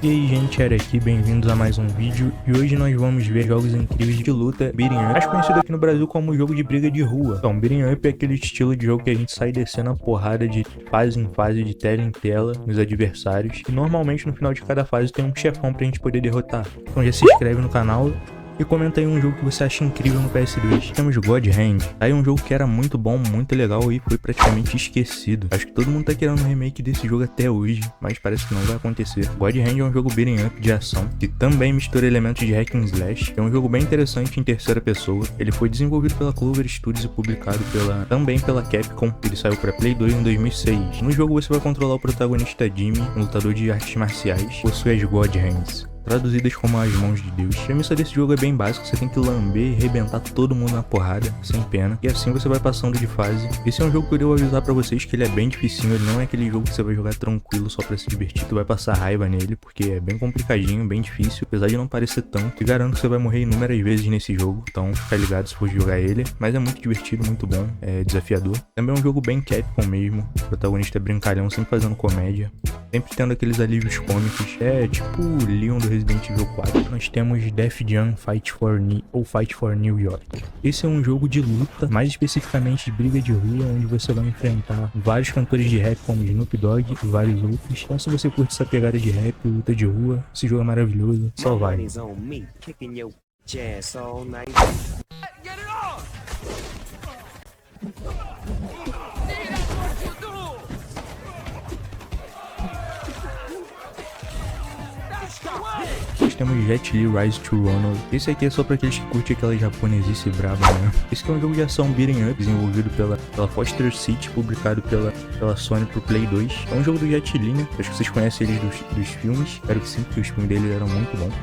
E aí gente, era aqui, bem-vindos a mais um vídeo. E hoje nós vamos ver jogos incríveis de luta beating up, mais conhecido aqui no Brasil como jogo de briga de rua. Então, beating up é aquele estilo de jogo que a gente sai descendo a porrada de fase em fase, de tela em tela, nos adversários. E normalmente no final de cada fase tem um chefão pra gente poder derrotar. Então já se inscreve no canal e comenta aí um jogo que você acha incrível no PS2. Temos God Hand. Aí um jogo que era muito bom, muito legal e foi praticamente esquecido. Acho que todo mundo tá querendo um remake desse jogo até hoje, mas parece que não vai acontecer. God Hand é um jogo beating up de ação, que também mistura elementos de hack and slash. É um jogo bem interessante em terceira pessoa. Ele foi desenvolvido pela Clover Studios e publicado também pela Capcom. Ele saiu para Play 2 em 2006. No jogo você vai controlar o protagonista Jimmy, um lutador de artes marciais, possui as God Hands, traduzidas como as mãos de Deus. A premissa desse jogo é bem básica, você tem que lamber e arrebentar todo mundo na porrada, sem pena, e assim você vai passando de fase. Esse é um jogo que eu devo avisar pra vocês que ele é bem dificinho, ele não é aquele jogo que você vai jogar tranquilo só pra se divertir, tu vai passar raiva nele, porque é bem complicadinho, bem difícil, apesar de não parecer tanto, e garanto que você vai morrer inúmeras vezes nesse jogo, então fica ligado se for jogar ele, mas é muito divertido, muito bom, é desafiador. Também é um jogo bem Capcom mesmo, o protagonista é brincalhão, sempre fazendo comédia, sempre tendo aqueles alívios cômicos, é tipo o Leon do Resident Evil 4. Nós temos Def Jam Fight for New York. Esse é um jogo de luta, mais especificamente de briga de rua, onde você vai enfrentar vários cantores de rap como Snoop Dogg e vários outros. Então se você curte essa pegada de rap, luta de rua, esse jogo é maravilhoso, só vai. Nós temos Jet Li Rise to Ronald. Esse aqui é só pra aqueles que curtem aquela japonesice brava, né? Esse aqui é um jogo de ação beating up, desenvolvido pela Foster City, publicado pela Sony pro Play 2. É um jogo do Jet Li, né? Acho que vocês conhecem eles dos filmes. Espero que sim, porque os filmes dele eram muito bons.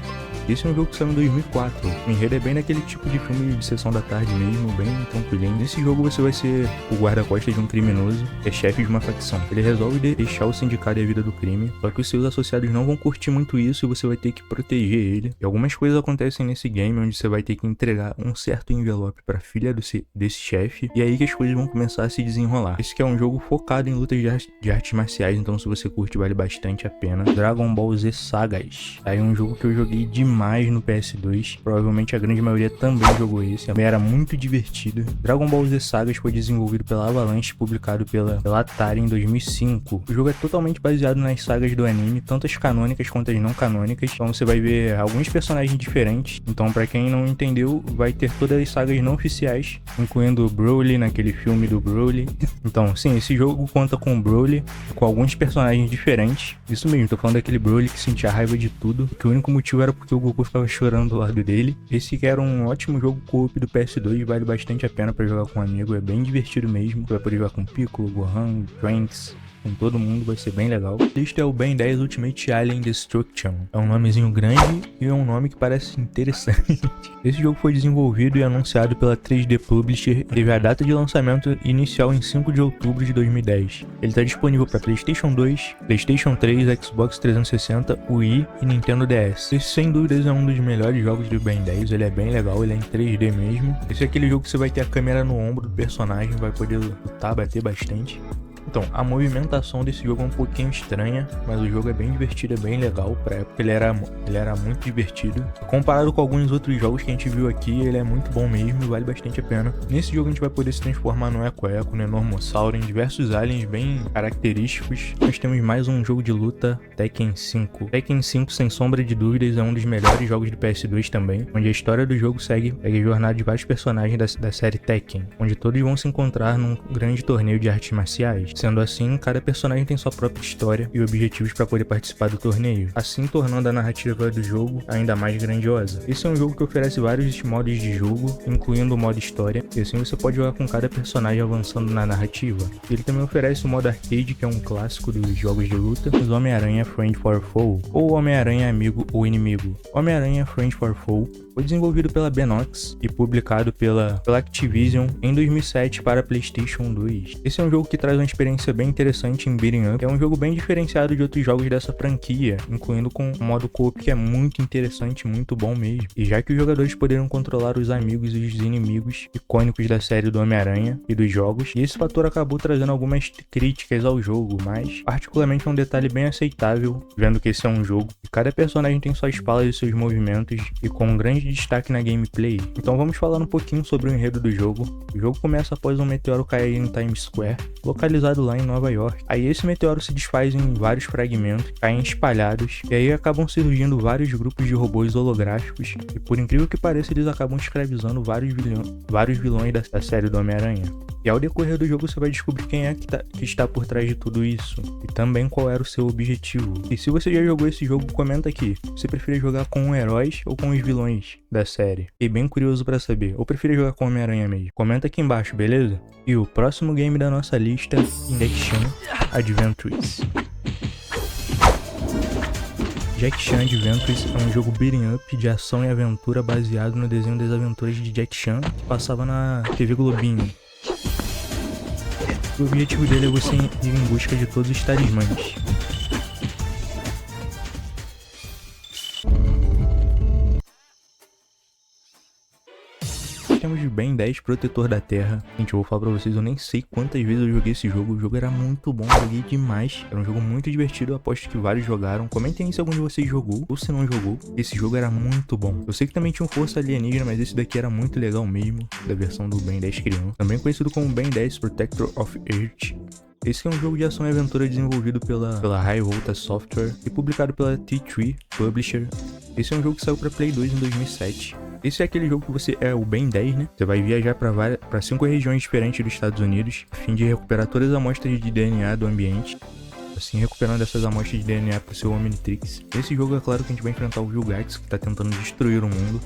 Esse é um jogo que saiu em 2004. O enredo é bem naquele tipo de filme de sessão da tarde mesmo, bem tranquilinho. Nesse jogo você vai ser o guarda-costas de um criminoso, que é chefe de uma facção. Ele resolve deixar o sindicato e a vida do crime, só que os seus associados não vão curtir muito isso e você vai ter que proteger ele. E algumas coisas acontecem nesse game, onde você vai ter que entregar um certo envelope pra filha desse chefe, e aí que as coisas vão começar a se desenrolar. Esse que é um jogo focado em lutas de artes marciais, então se você curte vale bastante a pena. Dragon Ball Z Sagas. Aí é um jogo que eu joguei demais no PS2, provavelmente a grande maioria também jogou esse, também era muito divertido. Dragon Ball Z Sagas foi desenvolvido pela Avalanche, publicado pela Atari em 2005. O jogo é totalmente baseado nas sagas do anime, tanto as canônicas quanto as não canônicas, então você vai ver alguns personagens diferentes, então pra quem não entendeu, vai ter todas as sagas não oficiais, incluindo o Broly naquele filme do Broly. Então sim, esse jogo conta com o Broly, com alguns personagens diferentes, isso mesmo, tô falando daquele Broly que sentia raiva de tudo, que o único motivo era porque o Goku ficava chorando do lado dele. Esse que era um ótimo jogo co-op do PS2, vale bastante a pena pra jogar com um amigo, é bem divertido mesmo. Você vai poder jogar com Piccolo, Gohan, Trunks, com todo mundo, vai ser bem legal. Este é o Ben 10 Ultimate Alien Destruction. É um nomezinho grande e é um nome que parece interessante. Esse jogo foi desenvolvido e anunciado pela 3D Publisher, teve a data de lançamento inicial em 5 de outubro de 2010. Ele está disponível para PlayStation 2, PlayStation 3, Xbox 360, Wii e Nintendo DS. Esse sem dúvidas é um dos melhores jogos do Ben 10, ele é bem legal, ele é em 3D mesmo. Esse é aquele jogo que você vai ter a câmera no ombro do personagem, vai poder lutar, bater bastante. Então, a movimentação desse jogo é um pouquinho estranha, mas o jogo é bem divertido, é bem legal. Pra época ele era muito divertido. Comparado com alguns outros jogos que a gente viu aqui, ele é muito bom mesmo e vale bastante a pena. Nesse jogo a gente vai poder se transformar no Eco-Eco, no Enormossauro, em diversos aliens bem característicos. Nós temos mais um jogo de luta, Tekken 5. Tekken 5, sem sombra de dúvidas, é um dos melhores jogos do PS2 também, onde a história do jogo segue a jornada de vários personagens da série Tekken, onde todos vão se encontrar num grande torneio de artes marciais. Sendo assim, cada personagem tem sua própria história e objetivos para poder participar do torneio, assim tornando a narrativa do jogo ainda mais grandiosa. Esse é um jogo que oferece vários modos de jogo, incluindo o modo história, e assim você pode jogar com cada personagem avançando na narrativa. Ele também oferece o modo arcade, que é um clássico dos jogos de luta, os Homem-Aranha Friend for Foe, ou Homem-Aranha Amigo ou Inimigo. Homem-Aranha Friend for Foe foi desenvolvido pela Benox e publicado pela Activision em 2007 para PlayStation 2. Esse é um jogo que traz uma experiência experiência bem interessante em beating up. É um jogo bem diferenciado de outros jogos dessa franquia, incluindo com um modo co-op que é muito interessante, muito bom mesmo. E já que os jogadores poderão controlar os amigos e os inimigos icônicos da série do Homem-Aranha e dos jogos, e esse fator acabou trazendo algumas críticas ao jogo, mas particularmente é um detalhe bem aceitável, vendo que esse é um jogo e cada personagem tem suas falas e seus movimentos, e com um grande destaque na gameplay. Então vamos falar um pouquinho sobre o enredo do jogo. O jogo começa após um meteoro cair em Times Square, localizado lá em Nova York. Aí esse meteoro se desfaz em vários fragmentos, caem espalhados, e aí acabam surgindo vários grupos de robôs holográficos, e por incrível que pareça eles acabam escravizando vários vilões da série do Homem-Aranha. E ao decorrer do jogo você vai descobrir quem é que está por trás de tudo isso, e também qual era o seu objetivo. E se você já jogou esse jogo, comenta aqui, você prefere jogar com heróis ou com os vilões da série? Fiquei bem curioso pra saber, ou prefere jogar com Homem-Aranha mesmo? Comenta aqui embaixo, beleza? E o próximo game da nossa lista, Jack Chan Adventures. Jack Chan Adventures é um jogo beating up de ação e aventura baseado no desenho das aventuras de Jack Chan, que passava na TV Globinho. O objetivo dele é você ir em busca de todos os talismãs. Temos de Ben 10, Protetor da Terra. Gente, eu vou falar pra vocês, eu nem sei quantas vezes eu joguei esse jogo. O jogo era muito bom, eu joguei demais. Era um jogo muito divertido, eu aposto que vários jogaram. Comentem aí se algum de vocês jogou ou se não jogou. Esse jogo era muito bom. Eu sei que também tinha um Força Alienígena, mas esse daqui era muito legal mesmo, da versão do Ben 10 criança. Também conhecido como Ben 10 Protector of Earth. Esse é um jogo de ação e aventura desenvolvido pela High Volta Software e publicado pela T3 Publisher. Esse é um jogo que saiu para Play 2 em 2007. Esse é aquele jogo que você é o Ben 10, né? Você vai viajar para 5 regiões diferentes dos Estados Unidos, a fim de recuperar todas as amostras de DNA do ambiente, assim recuperando essas amostras de DNA para o seu Omnitrix. Nesse jogo é claro que a gente vai enfrentar o Vilgax, que está tentando destruir o mundo.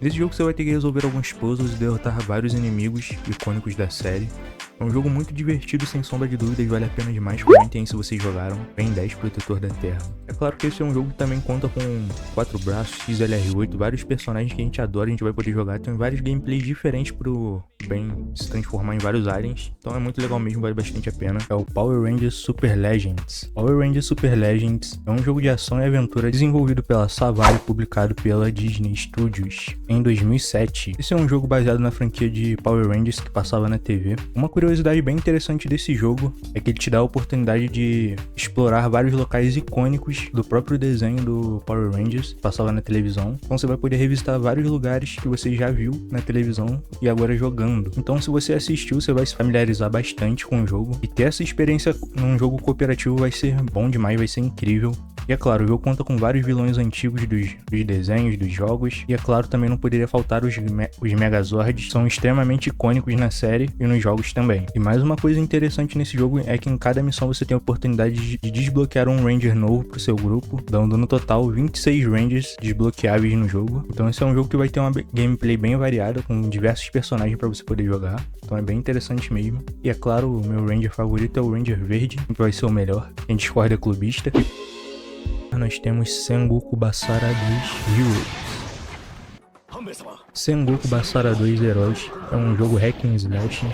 Nesse jogo você vai ter que resolver alguns puzzles e derrotar vários inimigos icônicos da série. É um jogo muito divertido, sem sombra de dúvidas, vale a pena demais. Comentem aí se vocês jogaram. Ben 10 Protetor da Terra. É claro que esse é um jogo que também conta com 4 braços, XLR8, vários personagens que a gente adora, a gente vai poder jogar. Tem vários gameplays diferentes pro Ben se transformar em vários aliens. Então é muito legal mesmo, vale bastante a pena. É o Power Rangers Super Legends. Power Rangers Super Legends é um jogo de ação e aventura desenvolvido pela Savary e publicado pela Disney Studios em 2007. Esse é um jogo baseado na franquia de Power Rangers que passava na TV. Uma curiosidade bem interessante desse jogo é que ele te dá a oportunidade de explorar vários locais icônicos do próprio desenho do Power Rangers que passava na televisão. Então você vai poder revisitar vários lugares que você já viu na televisão e agora jogando. Então se você assistiu, você vai se familiarizar bastante com o jogo, e ter essa experiência num jogo cooperativo vai ser bom demais, vai ser incrível. E é claro, o jogo conta com vários vilões antigos dos desenhos, dos jogos. E é claro, também não poderia faltar os Megazords, são extremamente icônicos na série e nos jogos também. E mais uma coisa interessante nesse jogo é que em cada missão você tem a oportunidade de desbloquear um Ranger novo pro seu grupo, dando no total 26 Rangers desbloqueáveis no jogo. Então esse é um jogo que vai ter uma gameplay bem variada, com diversos personagens para você poder jogar. Então é bem interessante mesmo. E é claro, o meu Ranger favorito é o Ranger Verde, que vai ser o melhor. Quem discorda é clubista. Nós temos Sengoku Basara 2 Heroes. Sengoku Basara 2 Heroes é um jogo hack and slash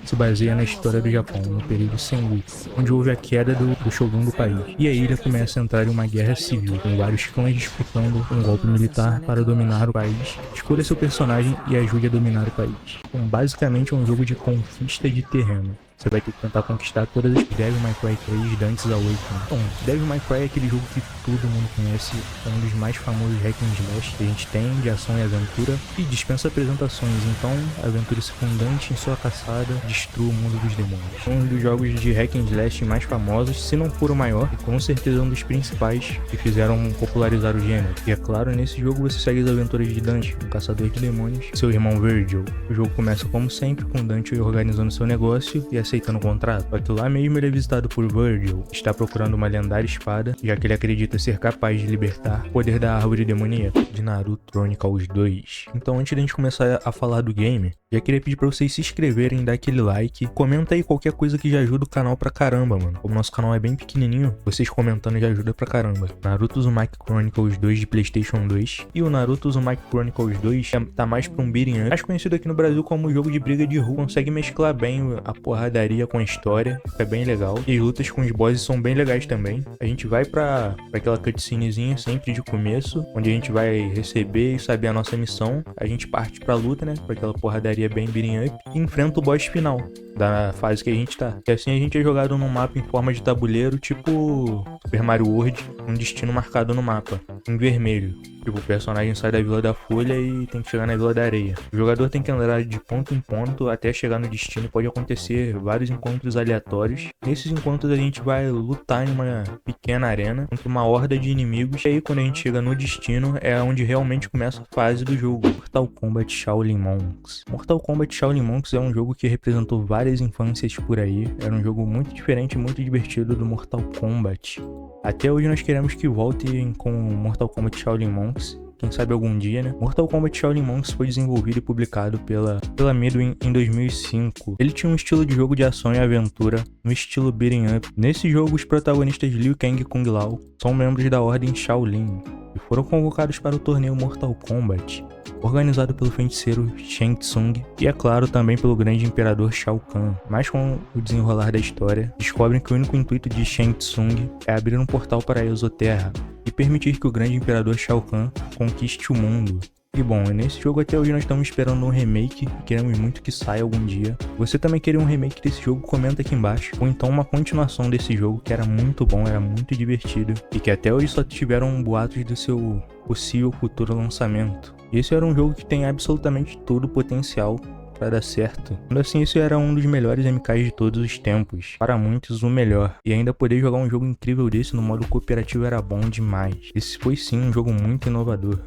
que se baseia na história do Japão, no período Sengoku, onde houve a queda do shogun do país. E a ilha começa a entrar em uma guerra civil, com vários clãs disputando um golpe militar para dominar o país. Escolha seu personagem e ajude a dominar o país. Então, basicamente é um jogo de conquista de terreno. Você vai ter que tentar conquistar todas as Devil May Cry 3 Dante's Awakening. Bom, Devil May Cry é aquele jogo que todo mundo conhece, é um dos mais famosos hack and slash que a gente tem, de ação e aventura, e dispensa apresentações. Então, aventure-se com Dante em sua caçada, destrua o mundo dos demônios. É um dos jogos de hack and slash mais famosos, se não for o maior, e com certeza um dos principais que fizeram popularizar o gênero. E é claro, nesse jogo você segue as aventuras de Dante, um caçador de demônios, e seu irmão Virgil. O jogo começa como sempre, com Dante organizando seu negócio e aceitando o contrato. Só que lá mesmo ele é visitado por Virgil, que está procurando uma lendária espada, já que ele acredita ser capaz de libertar o poder da árvore demoníaca de Naruto Chronicles 2. Então antes de a gente começar a falar do game, Já queria pedir pra vocês se inscreverem, dar aquele like. Comenta aí qualquer coisa que já ajuda o canal pra caramba, mano. Como o nosso canal é bem pequenininho, vocês comentando já ajuda pra caramba. Naruto Uzumaki Chronicles 2 de PlayStation 2. E o Naruto Uzumaki Chronicles 2 tá mais pra um beating up, mais conhecido aqui no Brasil como jogo de briga de rua. Consegue mesclar bem a porradaria com a história, fica bem legal. E as lutas com os bosses são bem legais também. A gente vai pra aquela cutscenezinha sempre de começo, onde a gente vai receber e saber a nossa missão. A gente parte pra luta, né? Pra aquela porradaria bem beating up. E enfrenta o boss final da fase que a gente tá. E assim a gente é jogado num mapa em forma de tabuleiro, tipo Super Mario World, um destino marcado no mapa, em vermelho. Tipo, o personagem sai da Vila da Folha e tem que chegar na Vila da Areia. O jogador tem que andar de ponto em ponto até chegar no destino. Pode acontecer vários encontros aleatórios. Nesses encontros a gente vai lutar em uma pequena arena contra uma horda de inimigos. E aí quando a gente chega no destino é onde realmente começa a fase do jogo. Mortal Kombat Shaolin Monks. Mortal Kombat Shaolin Monks é um jogo que representou várias infâncias por aí. Era um jogo muito diferente e muito divertido do Mortal Kombat. Até hoje nós queremos que voltem com Mortal Kombat Shaolin Monks. Quem sabe algum dia, né? Mortal Kombat Shaolin Monks foi desenvolvido e publicado pela Midway em 2005. Ele tinha um estilo de jogo de ação e aventura no estilo beating up. Nesse jogo, os protagonistas Liu Kang e Kung Lao são membros da Ordem Shaolin e foram convocados para o torneio Mortal Kombat, organizado pelo feiticeiro Shang Tsung e, é claro, também pelo grande imperador Shao Kahn. Mas com o desenrolar da história, descobrem que o único intuito de Shang Tsung é abrir um portal para a Exoterra e permitir que o grande imperador Shao Kahn conquiste o mundo. E bom, nesse jogo até hoje nós estamos esperando um remake e queremos muito que saia algum dia. Você também queria um remake desse jogo? Comenta aqui embaixo. Ou então uma continuação desse jogo que era muito bom, era muito divertido e que até hoje só tiveram boatos do seu possível futuro lançamento. E esse era um jogo que tem absolutamente todo o potencial para dar certo. Sendo assim, esse era um dos melhores MKs de todos os tempos. Para muitos, o melhor. E ainda poder jogar um jogo incrível desse no modo cooperativo era bom demais. Esse foi sim um jogo muito inovador.